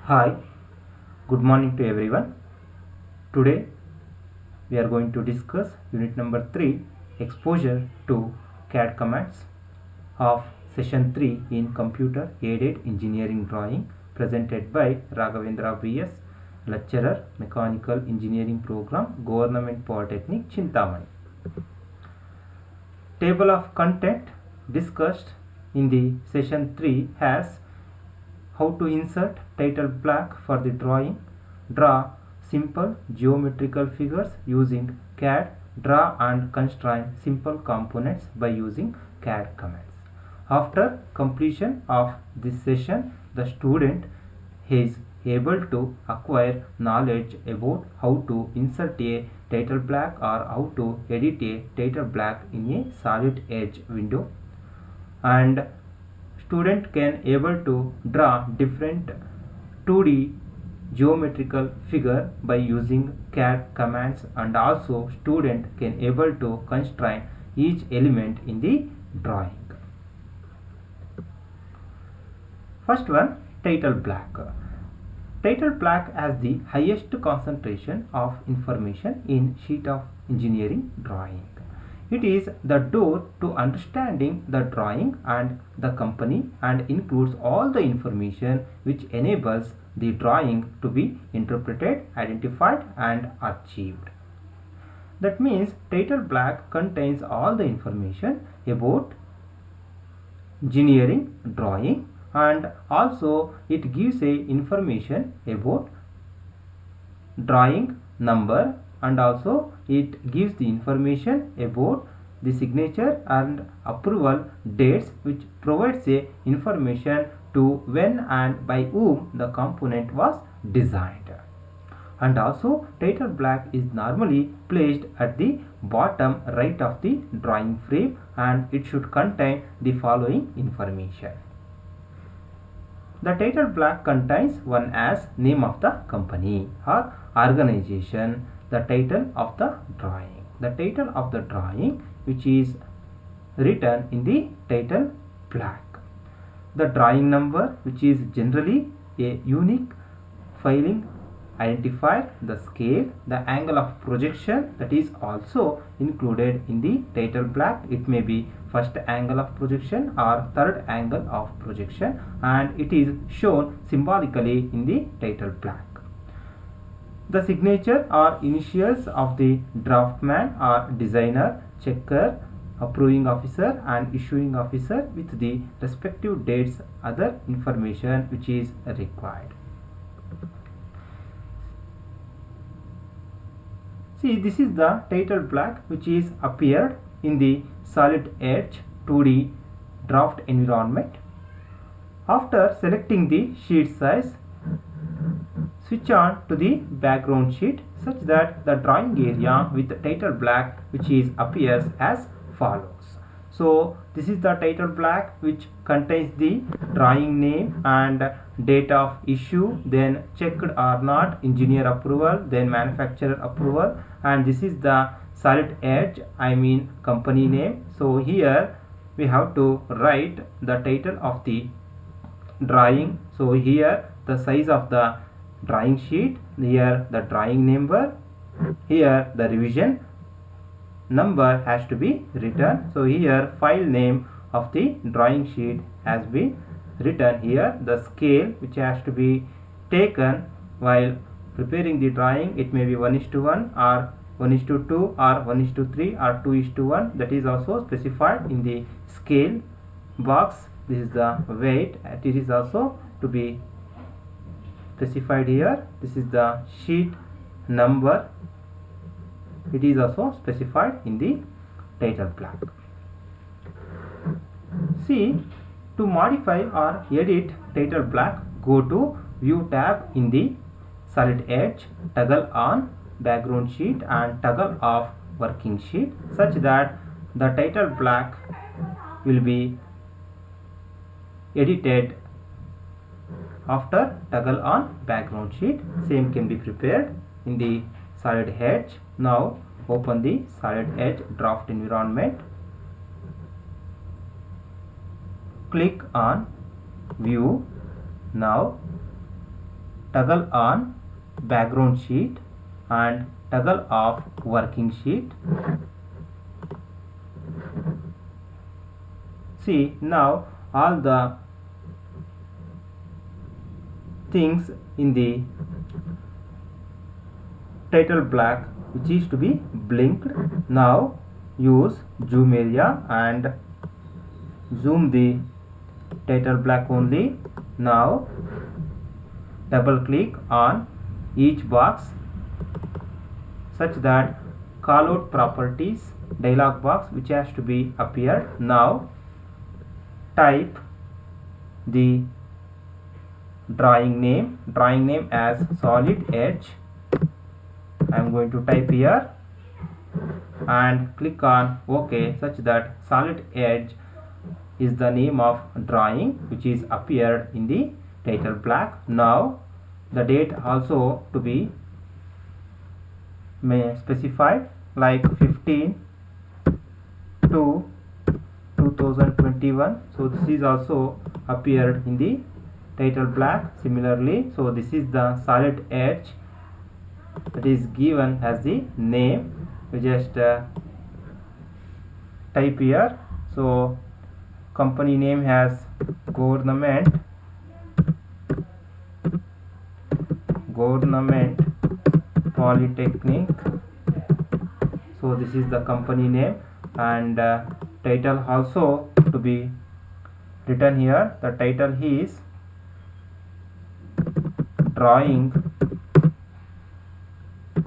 Hi, good morning to everyone. Today we are going to discuss unit number 3, exposure to CAD commands of session 3 in computer aided engineering drawing, presented by Raghavendra VS, lecturer, mechanical engineering program, Government Polytechnic, Chintamani. Table of content discussed in the session 3 has how to insert title block for the drawing, draw simple geometrical figures using CAD, draw and constrain simple components by using CAD commands. After completion of this session, the student is able to acquire knowledge about how to insert a title block or how to edit a title block in a solid edge window, and student can able to draw different 2D geometrical figure by using CAD commands, and also student can able to constrain each element in the drawing. First one, title block. Title block has the highest concentration of information in sheet of engineering drawing. It is the door to understanding the drawing and the company, and includes all the information which enables the drawing to be interpreted, identified and achieved. That means title block contains all the information about engineering drawing, and also it gives a information about drawing number, and also it gives the information about the signature and approval dates, which provides a information to when and by whom the component was designed. And also title block is normally placed at the bottom right of the drawing frame, and it should contain the following information. The title block contains one as name of the company or organization, the title of the drawing, which is written in the title block, the drawing number, which is generally a unique filing identifier, the scale, the angle of projection, that is also included in the title block. It may be first angle of projection or third angle of projection, and it is shown symbolically in the title block. The signature or initials of the draftman or designer, checker, approving officer and issuing officer with the respective dates, other information which is required. See, this is the title block which is appeared in the solid edge 2D draft environment. After selecting the sheet size, switch on to the background sheet such that the drawing area with the title block which is appears as follows. So this is the title block which contains the drawing name and date of issue, then checked or not, engineer approval, then manufacturer approval, and this is the solid edge, I mean company name. So here we have to write the title of the drawing. So here the size of the drawing sheet, here the drawing number, here the revision number has to be written. So here file name of the drawing sheet has been written here, the scale which has to be taken while preparing the drawing. It may be 1:1 or 1:2 or 1:3 or 2:1, that is also specified in the scale box. This is the weight, it is also to be specified here. This is the sheet number, it is also specified in the title block. See, to modify or edit title block, go to view tab in the solid edge, toggle on background sheet and toggle off working sheet, such that the title block will be edited after toggle on background sheet. Same can be prepared in the solid edge. Now open the solid edge draft environment, click on view. Now toggle on background sheet and toggle off working sheet. See, now all the things in the title block which is to be blinked. Now use zoom area and zoom the title block only. Now double click on each box such that call out properties dialog box which has to be appeared. Now type the drawing name as solid edge. I am going to type here and click on OK such that solid edge is the name of drawing which is appeared in the title block. Now the date also to be specified like 15/2/2021. So this is also appeared in the title block similarly. So this is the solid edge that is given as the name. We just type here. So company name has Government Polytechnic. So this is the company name, and title also to be written here. The title is drawing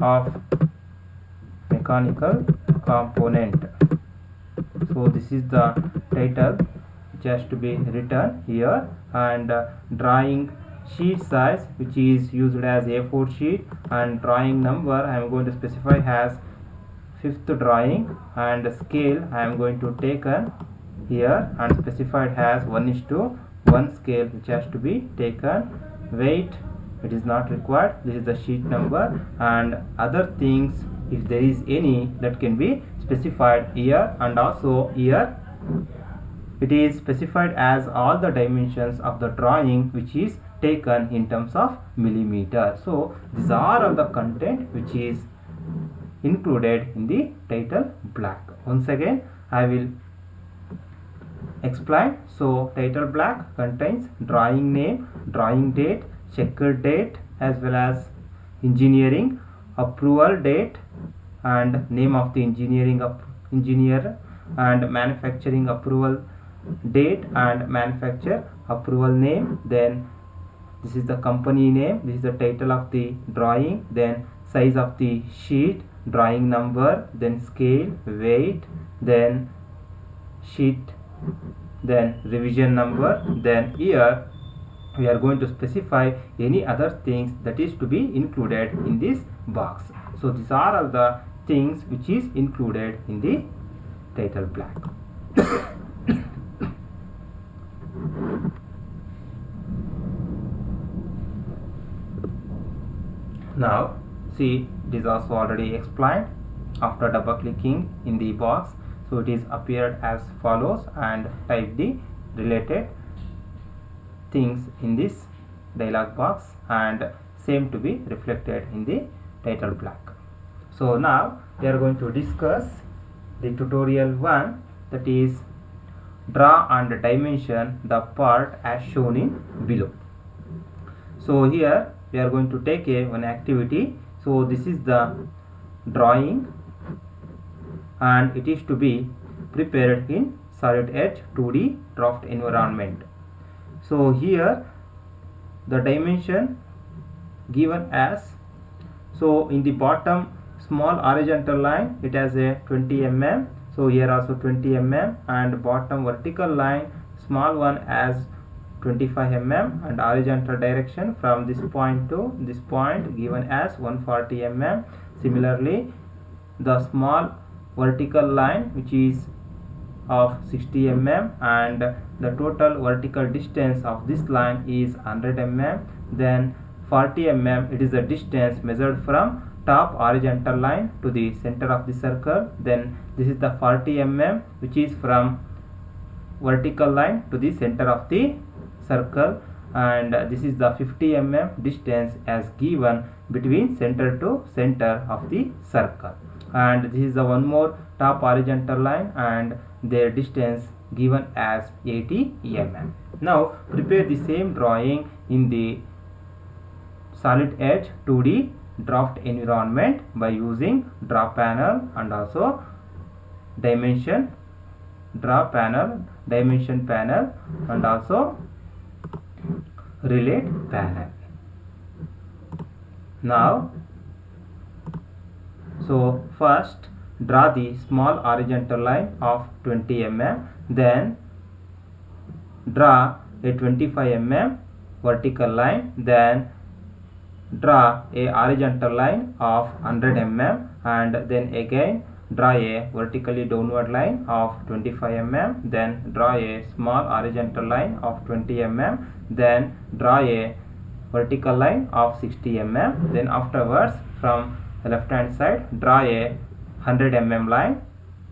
of mechanical component. So this is the title which has to be written here, and drawing sheet size which is used as A4 sheet, and drawing number I am going to specify as 5th drawing, and scale I am going to take here and specified as 1:1 scale which has to be taken. Weight it is not required. This is the sheet number, and other things if there is any that can be specified here, and also here it is specified as all the dimensions of the drawing which is taken in terms of millimeter. So these are all the content which is included in the title block. Once again I will explain. So title block contains drawing name, drawing date, checker date, as well as engineering approval date and name of the engineer, and manufacturing approval date and manufacturer approval name. Then this is the company name, this is the title of the drawing, then size of the sheet, drawing number, then scale, weight, then sheet, then revision number. Then here we are going to specify any other things that is to be included in this box. So these are all the things which is included in the title block. Now see, it is also already explained. After double clicking in the box, so it is appeared as follows, and type the related things in this dialog box, and same to be reflected in the title block. So now we are going to discuss the tutorial 1, that is draw and dimension the part as shown in below. So here we are going to take one activity. So this is the drawing, and it is to be prepared in solid edge 2D draft environment. So here the dimension given as, so in the bottom small horizontal line it has a 20 mm, so here also 20 mm, and bottom vertical line small one as 25 mm, and horizontal direction from this point to this point given as 140 mm. Similarly the small vertical line which is of 60 mm, and the total vertical distance of this line is 100 mm. Then 40 mm it is the distance measured from top horizontal line to the center of the circle. Then this is the 40 mm which is from vertical line to the center of the circle, and this is the 50 mm distance as given between center to center of the circle, and this is the one more top horizontal line and their distance given as 80 mm. Now prepare the same drawing in the solid edge 2D draft environment by using draw panel and also dimension panel and also relate panel. Now so first draw the small horizontal line of 20 mm, then draw a 25 mm vertical line, then draw a horizontal line of 100 mm, and then again draw a vertically downward line of 25 mm, then draw a small horizontal line of 20 mm, then draw a vertical line of 60 mm, then afterwards from the left hand side draw a 100 mm line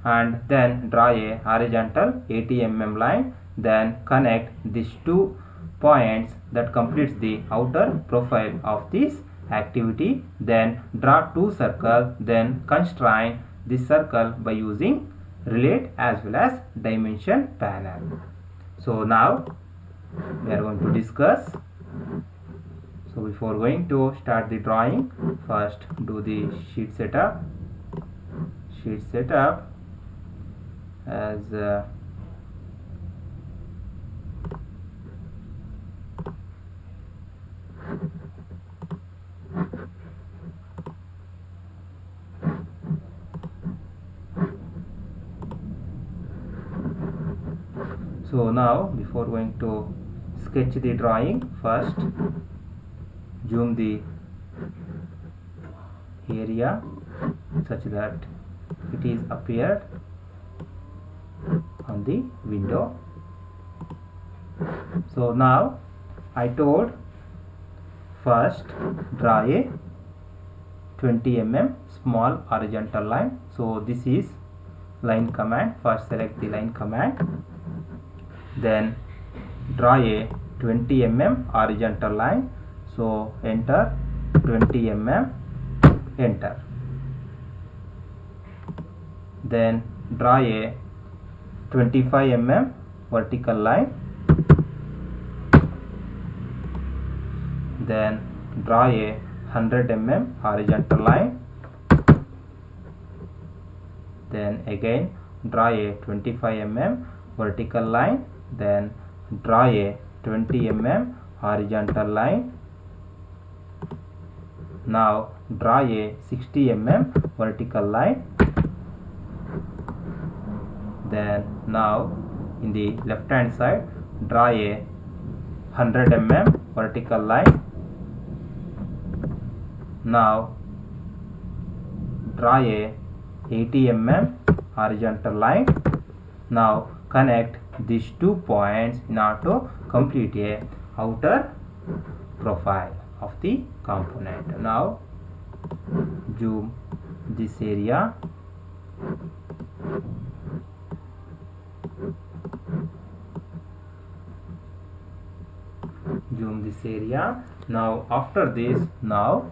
and then draw a horizontal 80 mm line, then connect these two points that completes the outer profile of this activity, then draw two circles, then constrain this circle by using relate as well as dimension panel. So now we are going to discuss. So before going to start the drawing, first do the sheet setup as so now before going to sketch the drawing, first zoom the area such that it is appeared on the window. So now I told first draw a 20 mm small horizontal line. So this is line command. First select the line command, then draw a 20 mm horizontal line. So enter 20 mm, enter, then draw a 25 mm vertical line, then draw a 100 mm horizontal line, then again draw a 25 mm vertical line, then draw a 20 mm horizontal line. Now draw a 60 mm vertical line, then now in the left hand side draw a 100 mm vertical line. Now draw a 80 mm horizontal line. Now connect these two points in order to complete a outer profile of the component. Now zoom this area, Now after this, now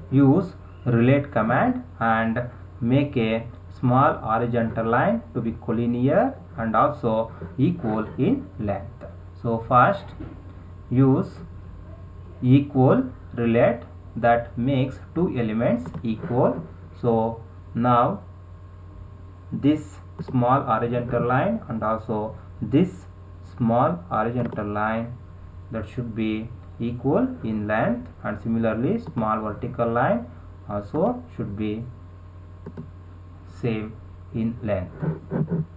use relate command and make a small horizontal line to be collinear and also equal in length. So first use equal relate, that makes two elements equal. So now this small horizontal line and also this small horizontal line, that should be equal in length, and similarly small vertical line also should be same in length.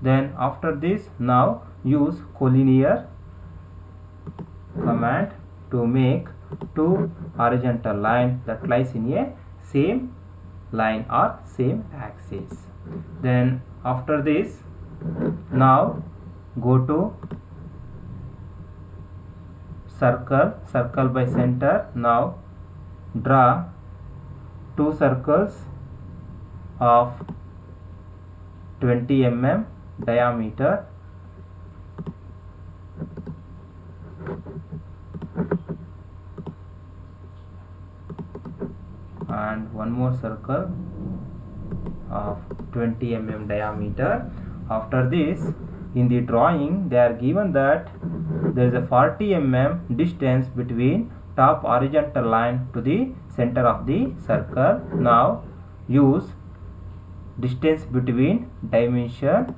Then after this, now use collinear command to make two horizontal line that lies in a same line or same axis. Then after this, now go to circle by center. Now draw two circles of 20 mm diameter. and one more circle of 20 mm diameter. After this, in the drawing they are given that there is a 40 mm distance between top horizontal line to the center of the circle. Now use distance between dimension.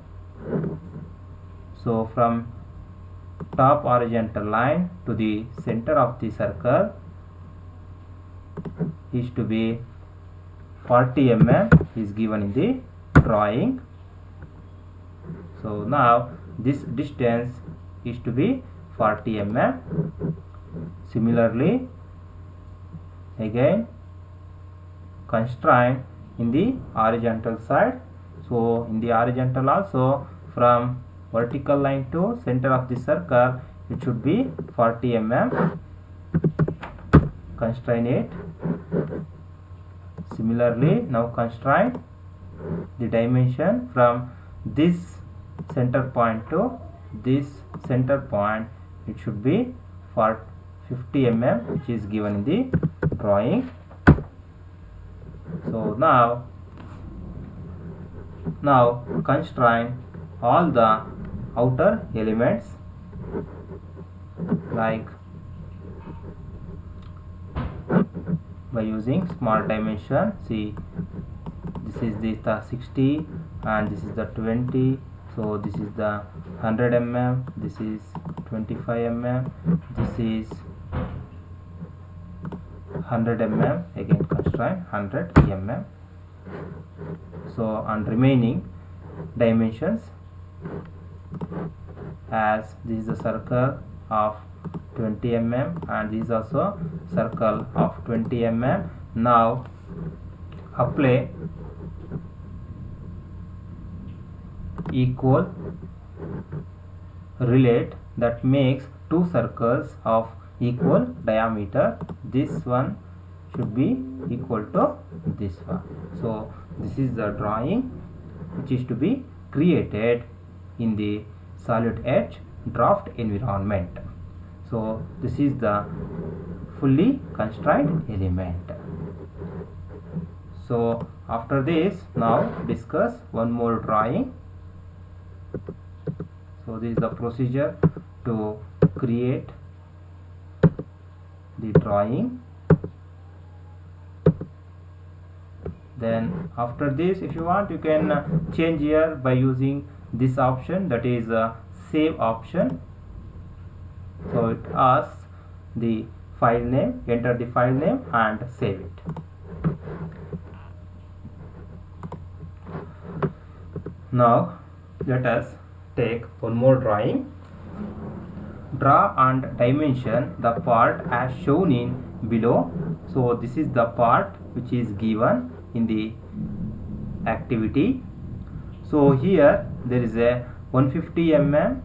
So from top horizontal line to the center of the circle is to be 40 mm is given in the drawing. So now this distance is to be 40 mm. Similarly, again constrain in the horizontal side. So in the horizontal also, from vertical line to center of the circle it should be 40 mm. Constrain it. Similarly, now constrain the dimension from this center point to this center point, it should be for 50 mm, which is given in the drawing. So now constrain all the outer elements like by using small dimension. See, this is the 60 and this is the 20. So this is the 100 mm, this is 25 mm, this is 100 mm, again constrain 100 mm. So on remaining dimensions, as this is the circle of 20 mm and this is also circle of 20 mm. Now apply equal relate that makes two circles of equal diameter. This one should be equal to this one. So this is the drawing which is to be created in the solid edge draft environment. So this is the fully constrained element. So after this, now discuss one more drawing. So this is the procedure to create the drawing. Then after this, if you want, you can change here by using this option, that is save option. So it asks the file name, enter the file name and save it. Now let us take one more drawing. Draw and dimension the part as shown in below. So this is the part which is given in the activity. So here there is a 150 mm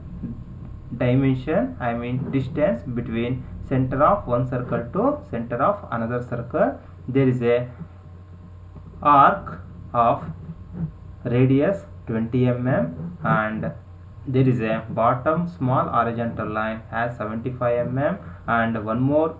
dimension, I mean distance between center of one circle to center of another circle. There is a arc of radius 20 mm and there is a bottom small horizontal line as 75 mm and one more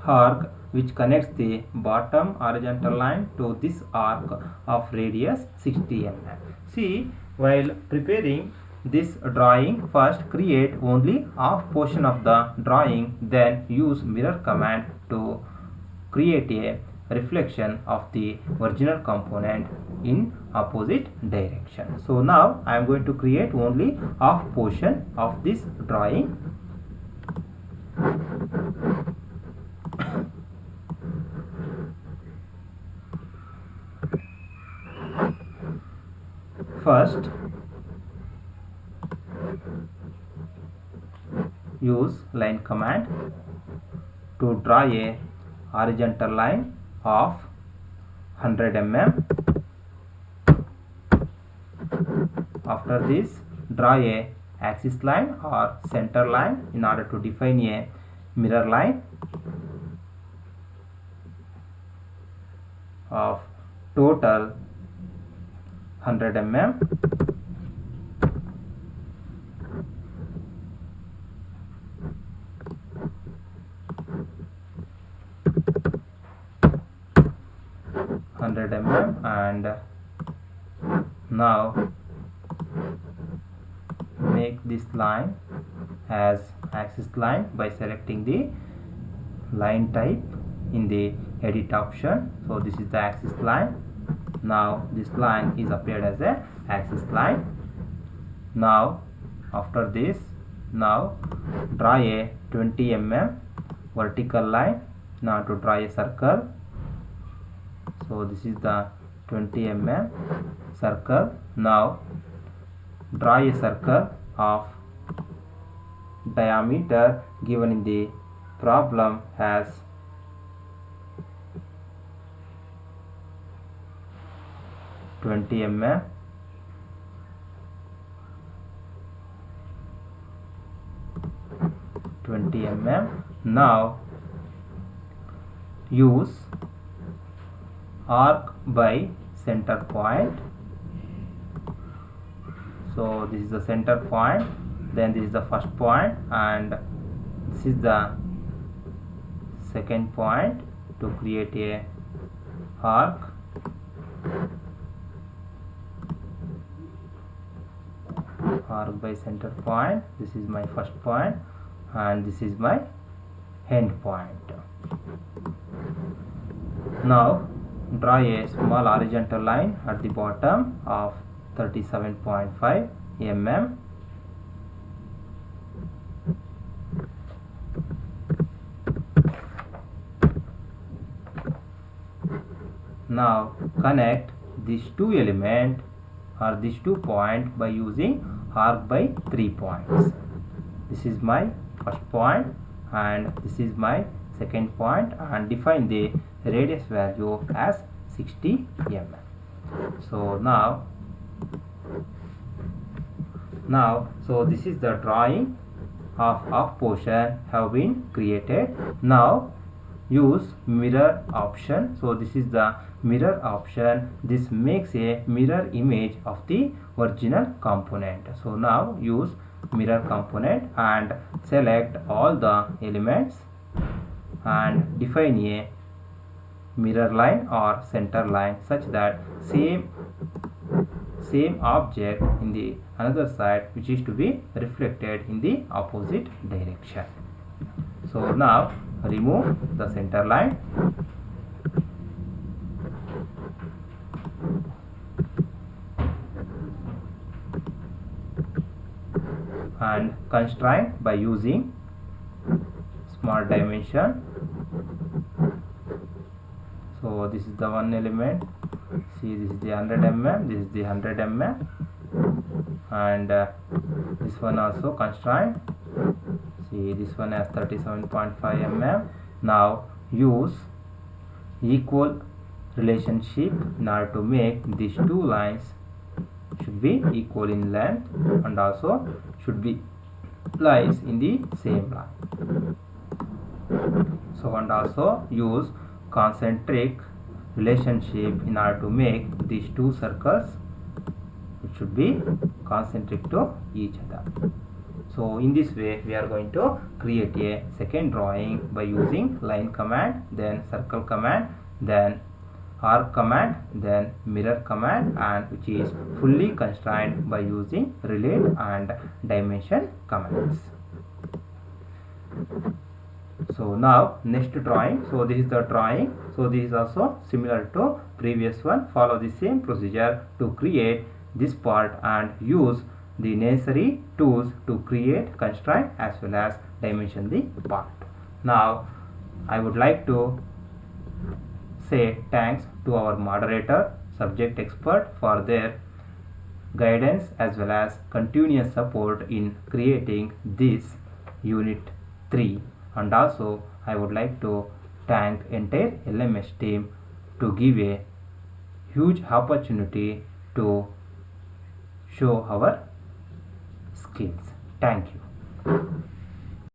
arc which connects the bottom horizontal line to this arc of radius 60 mm. See, while preparing this drawing, first create only half portion of the drawing, then use mirror command to create a reflection of the original component in opposite direction. So now I am going to create only half portion of this drawing. First, use line command to draw a horizontal line of 100 mm. After this, draw a axis line or center line in order to define a mirror line of total 100 mm. 100 mm, and now make this line as axis line by selecting the line type in the edit option. So this is the axis line. Now this line is appeared as a axis line. Now after this, now draw a 20 mm vertical line. Now to draw a circle, so this is the 20 mm circle. Now draw a circle of diameter given in the problem as 20 mm. Now use arc by center point. So this is the center point, then this is the first point, and this is the second point to create a arc. Arc by center point. This is my first point and this is my end point. Now draw a small horizontal line at the bottom of 37.5 mm. Now connect these two elements or these 2 points by using arc by 3 points. This is my first point and this is my second point, and define the radius value as 60 mm. So so this is the drawing of portion have been created. Now use mirror option. So this is the mirror option. This makes a mirror image of the original component. So now use mirror component and select all the elements and define a mirror line or center line such that same object in the another side which is to be reflected in the opposite direction. So now remove the center line and constrain by using small dimension. So this is the one element. See, this is the 100 mm, this is the 100 mm, and this one also constraint. See, this one has 37.5 mm. Now use equal relationship in order to make these two lines should be equal in length and also should be lies in the same line. So and also use concentric relationship in order to make these two circles which should be concentric to each other. So in this way we are going to create a second drawing by using line command, then circle command, then arc command, then mirror command, and which is fully constrained by using relate and dimension commands. So now next drawing. So this is the drawing. So this is also similar to previous one. Follow the same procedure to create this part and use the necessary tools to create, constraint as well as dimension the part. Now I would like to say thanks to our moderator, subject expert, for their guidance as well as continuous support in creating this unit 3, and also I would like to thank entire LMS team to give a huge opportunity to show our skills. Thank you.